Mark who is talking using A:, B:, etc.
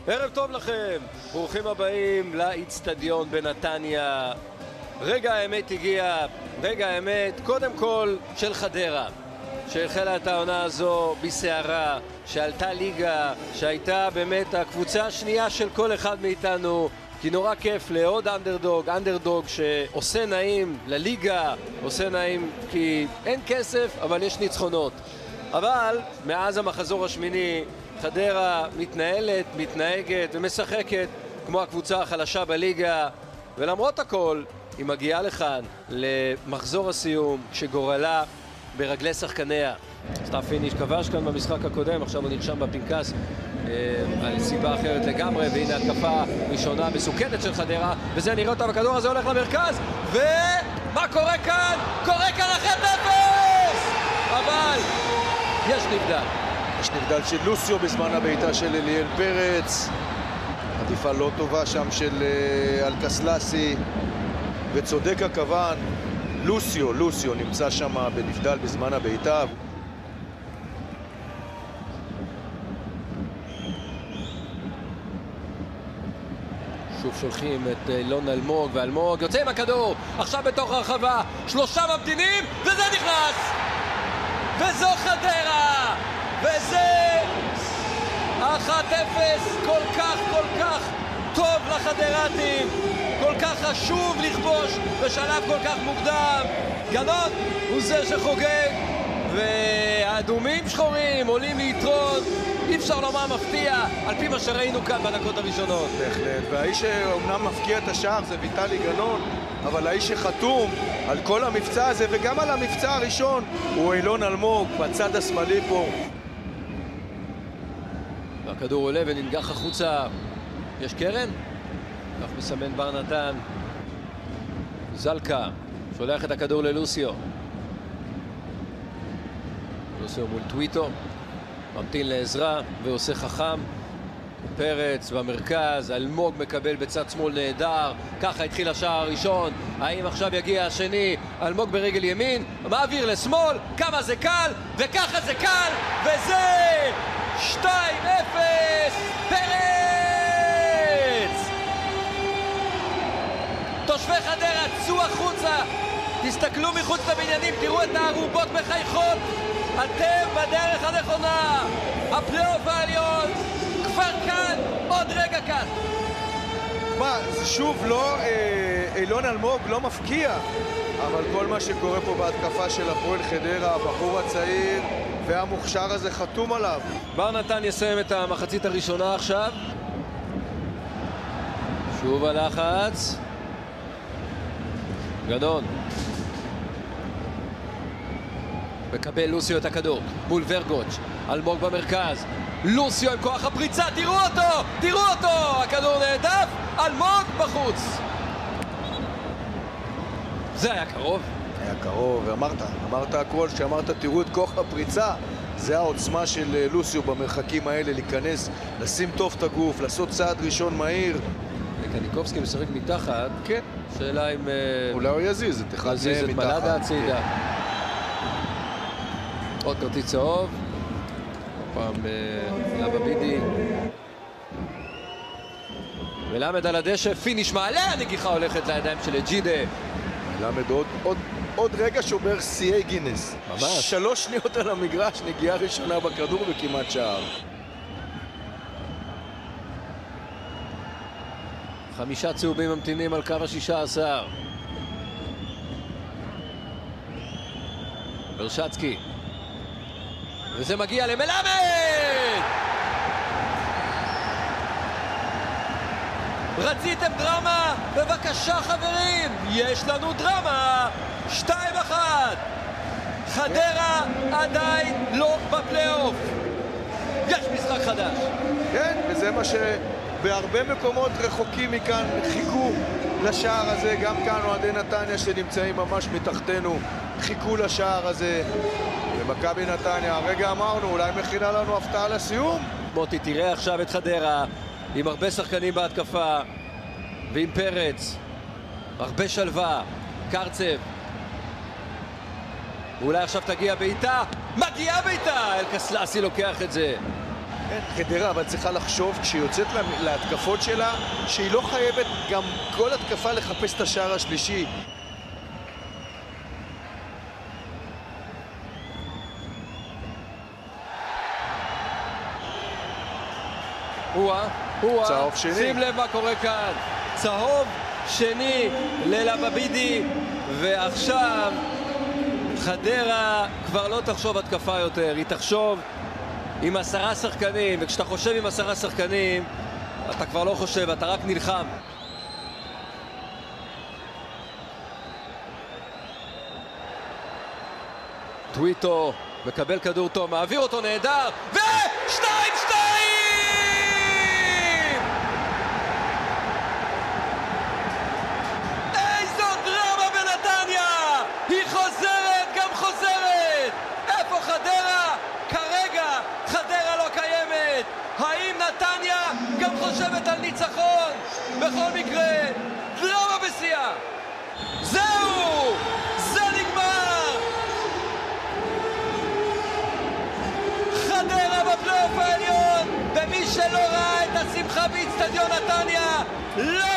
A: ערב טוב לכם, ברוכים הבאים לאצטדיון בנתניה. רגע האמת הגיע, רגע האמת קודם כל של חדרה, שהחלה את העונה הזו בסערה, שעלתה ליגה, שהייתה באמת הקבוצה השנייה של כל אחד מאיתנו, כי נורא כיף לעוד אנדרדוג שעושה נעים לליגה, עושה נעים כי אין כסף אבל יש ניצחונות. אבל מאז המחזור השמיני חדרה מתנהלת, מתנהגת ומשחקת כמו הקבוצה החלשה בליגה, ולמרות הכל היא מגיעה לכאן למחזור הסיום כשגורלה ברגלי שחקניה. סטאפ פיניש כבש כאן במשחק הקודם, עכשיו הוא נרשם בפנקס על סיבה אחרת לגמרי, והנה התקפה ראשונה מסוכנת של חדרה, וזה נראה אותה, הכדור הזה הולך למרכז, ומה קורה כאן? קורה כאן 1-0! אבל יש נבדל.
B: יש נבדל של לוסיו בזמן הבעיטה של אליאל פרץ, עדיפה לא טובה שם של אלקסלסי, וצודק הכוון, לוסיו נמצא שם בנבדל בזמן הבעיטה.
A: שוב שולחים את אילון אלמוג, ואלמוג יוצא עם הכדור עכשיו בתוך הרחבה, שלושה ממתינים וזה נכנס, וזו חדרה, וזה 1-0 כל כך טוב לחדרתים, כל כך חשוב לכבוש בשלב כל כך מוקדם. גנון הוא זה שחוגג, והאדומים שחורים עולים ליתרון, אי אפשר לומר מפתיע על פי מה שראינו כאן בדקות הראשונות.
B: בהחלט, והאיש שאומנם מפקיע את השער זה ויטלי גנון, אבל האיש שחתום על כל המבצע הזה וגם על המבצע הראשון הוא אילון אלמוג בצד השמאלי פה.
A: הכדור עולה וננגח החוצה. יש קרן? כך מסמן בר נתן. זלקה שולח את הכדור ללוסיו. לוסיו מול טוויטו, ממתין לעזרה ועושה חכם. פרץ במרכז, אלמוג מקבל בצד שמאל נהדר, ככה התחיל השער הראשון. האם עכשיו יגיע השני? אלמוג ברגל ימין, מעביר לשמאל, כמה זה קל, וככה זה קל, וזה 2-0 פרץ! תושבי חדרה, צאו החוצה, תסתכלו מחוץ לבניינים, תראו את הערובות מחייכות, אתם בדרך הנכונה, הפלייאוף העליון כבר כאן, עוד רגע כאן.
B: מה, זה שוב לא, אילון אלמוג לא מפקיע, אבל כל מה שקורה פה בהתקפה של הפועל חדרה, הבחור הצעיר והמוכשר הזה חתום עליו.
A: בר נתן יסיים את המחצית הראשונה עכשיו. שוב הלחץ. גנון. מקבל לוסיו את הכדור מול ורגוץ', אלמוג במרכז, לוסיו עם כוח הפריצה, תראו אותו, הכדור נהדף, אלמוג בחוץ. זה היה קרוב.
B: היה קרוב, אמרת הכל, שאמרת תראו את כוח הפריצה, זה העוצמה של לוסיו במרחקים האלה, להיכנס, לשים טוב את הגוף, לעשות צעד ראשון מהיר.
A: קניקובסקי משחק מתחת,
B: כן.
A: שאלה אם
B: אולי הוא יזיז את אחד מהם מתחת.
A: מלאדה הצידה. עוד כרטיס צהוב, פעם לבה בידי, ולמד על הדשא, פיניש מעלה, הנגיחה הולכת לידיים של ג'ידה.
B: למד עוד רגע שובר שיאי גינס.
A: ממש.
B: 3 שניות על המגרש, נגיעה ראשונה בכדור וכמעט שער.
A: 5 צהובים ממתינים על קו ה-16. ברשצקי. וזה מגיע למלמד! רציתם דרמה? בבקשה חברים, יש לנו דרמה! 2-1! חדרה עדיין לא בפלייאוף. יש משחק חדש.
B: כן, וזה מה שבהרבה מקומות רחוקים מכאן חיכו לשער הזה. גם כאן אוהדי נתניה שנמצאים ממש מתחתנו חיכו לשער הזה. ומכבי נתניה, הרגע אמרנו, אולי מכינה לנו הפתעה לסיום.
A: מוטי, תראה עכשיו את חדרה עם הרבה שחקנים בהתקפה ועם פרץ, הרבה שלווה, קרצב, ואולי עכשיו תגיע בעיטה, מגיעה בעיטה, אלקסלסי לוקח את זה.
B: חדרה אבל צריכה לחשוב כשהיא יוצאת להתקפות שלה שהיא לא חייבת גם כל התקפה לחפש את השער השלישי. צהוב שני.
A: שים לב מה קורה כאן. צהוב שני ללבבידי, ועכשיו חדרה כבר לא תחשוב התקפה יותר, היא תחשוב עם 10 שחקנים, וכשאתה חושב עם 10 שחקנים אתה כבר לא חושב, אתה רק נלחם. טוויטו מקבל כדור טוב, מעביר אותו נהדר, ו2-2! איזו דרמה בנתניה! היא חוזרת, גם חוזרת! איפה חדרה? כרגע חדרה לא קיימת! האם נתניה גם חושבת על ניצחון? בכל מקרה, דרמה בשיאה! זהו! זה נגמר! חדרה בפלייאוף העליון, ומי שלא ראה את השמחה באצטדיון נתניה לא